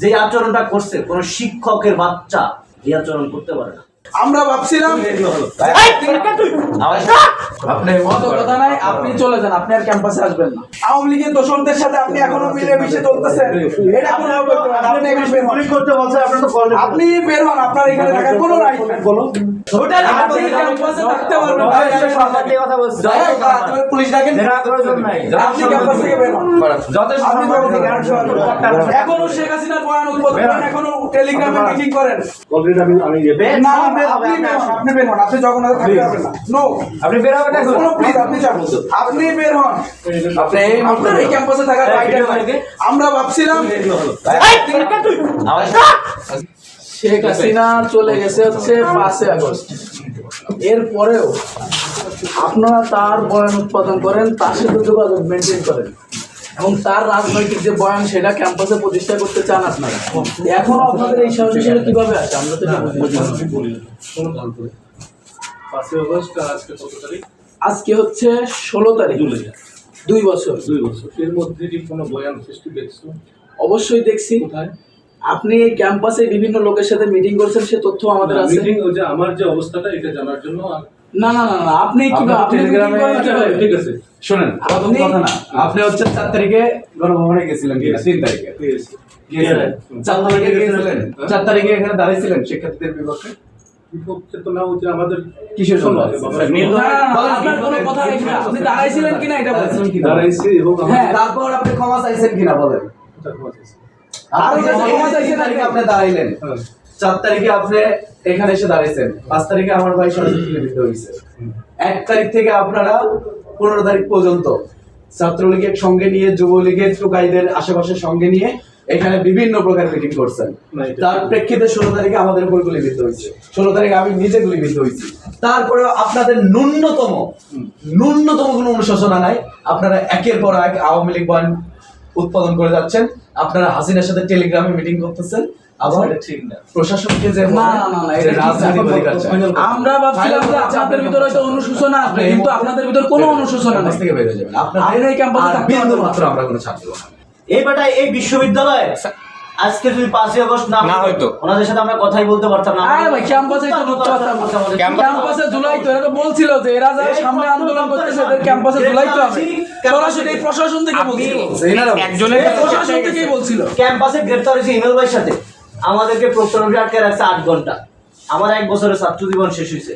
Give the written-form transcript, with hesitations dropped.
যে আচরণটা করছে কোন শিক্ষকের বাচ্চা এই আচরণ করতে পারে না। আমরা ভাবছিলাম আপনি অত কথা নাই, আপনি চলে যান, আপনি আর ক্যাম্পাসে আসবেন না। আওয়ামী লীগের দোষরদের সাথে আপনি এখনো মিলেমিশে চলতেছেন, এটা কোনো আপনি এখানে বের হন। করতে বলছে আপনি তো বলেন আপনি বের হন, আপনার এখানে থাকার কোনো রাইট নেই। বলো আপনি ক্যাম্পাসে থাকতে পারবেন না। কথা বলছে আপনারা পুলিশ ডাকেন, আপনি ক্যাম্পাস থেকে বের হন। আপনি এখনো শেখ হাসিনার বয়ান উদ্বোধন করেন, এখনো টেলিগ্রামে মিটিং করেন। না, আপনি বের হন, আপনি জগন্নাথে থাকতে পারবেন না। নো, আপনি বের হবেন এখন। প্লিজ আপনি যান, আপনি বের হন। আপনার এই ক্যাম্পাসে থাকার রাইট আছে। আমরা ভাবছিলাম শেখ হাসিনা চলে গেছে হচ্ছে 5 আগস্ট, এরপরেও আপনারা তার বয়ান উৎপাদন করেন, তার সাথে যোগাযোগ মেনটেন করেন এবং তার রাজনৈতিক যে বয়ান সেটা ক্যাম্পাসে প্রতিষ্ঠা করতে চান আপনারা। এখনো আপনাদের এই সাহস হিসেবে কিভাবে আছে আমরা তো আজকে হচ্ছে 16 তারিখ, 2 বছর। এর মধ্যে কি কোনো বয়ান সৃষ্টি দেখছো? অবশ্যই দেখছি। আপনি এই ক্যাম্পাসে বিভিন্ন লোকের সাথে মিটিং করছেন, সে তথ্য আমাদের আছে। মিটিং ওই যে আমার যে অবস্থাটা এটা জানার জন্য না না না না, আপনি কি টেলিগ্রামে ঠিক আছে শোনেন, প্রথম কথা না, আপনি হচ্ছে 4 তারিখে গণভবনে গেছিলেন কিনা? 3 তারিখে গিয়েছিলেন। 4 তারিখে গিয়েছিলেন, 4 তারিখে এখানে দাঁড়িয়েছিলেন শিক্ষার্থীদের বিপক্ষে। বিপক্ষে তো না, হচ্ছে আমাদের কিসের জন্য? আপনার কোনো কথা নেই, আপনি দাঁড়াইছিলেন কিনা এটা বলছেন কি? দাঁড়াইছি এবং হ্যাঁ, তারপর আপনি ক্ষমা চাইছেন কিনা বলেন? আপনি যে ক্ষমা চাইছেন তারিখে আপনি দাঁড়াইলেন, 4 তারিখে আপনি এখানে এসে দাঁড়াইছেন, 5 তারিখে আমার ভাই সরাসরি লিখিত হয়েছে। 1 তারিখ থেকে আপনারা 15 তারিখ পর্যন্ত ছাত্রলীগের সঙ্গে নিয়ে, যুবলীগের টোকাইদের আশেপাশে সঙ্গে নিয়ে এখানে বিভিন্ন প্রকার মিটিং করছেন। তার প্রেক্ষিতে 16 তারিখে আমাদের উপর গুলিবিদ্ধ হয়েছে। 16 তারিখে আমি নিজে গুলিবিদ্ধ হয়েছি। তারপরেও আপনাদের ন্যূনতম কোনো অনুশোচনা নাই। আপনারা একের পর এক আওয়ামী লীগ বয়ান উৎপাদন করে যাচ্ছেন। আপনারা হাসিনার সাথে টেলিগ্রামে মিটিং করতেছেন। আবার ঠিক না, প্রশাসনকে যে না না না না, এটা রাজনৈতিক অধিকার চাই। আমরা ভাবছিলাম যে আপনাদের ভিতরে হয়তো অনুশোচনা আছে, কিন্তু আপনাদের ভিতরে কোনো অনুশোচনা নেই। থেকে বের হয়ে যাবেন। আপনারা এই ক্যাম্পাসে থাকতে বিন্দু পারবেন না। মাত্র আমরা কোনো ছাড় দেব না। এই বেটা এই বিশ্ববিদ্যালয়ে আজকে যদি 5 আগস্ট না হয়তো ওনাদের সাথে আমরা কথাই বলতে পারতাম না। আরে ভাই, ক্যাম্পাসে তো ঢুকতে পারতাম না। ক্যাম্পাসে জুলাই তো, এরা তো বলছিল যে এরা যারা সামনে আন্দোলন করতেছে এদের ক্যাম্পাসে জুলাই তো হবে। সরাসরি এই প্রশাসন থেকে বলছিল, একজনের প্রশাসন থেকেই বলছিল। ক্যাম্পাসে গ্রেফতার হয়েছে ইমেল ভাইয়ের সাথে, আমাদেরকে প্রক্টর আটকে রাখছে 8 ঘন্টা। আমার 1 বছরের ছাত্র জীবন শেষ হয়েছে।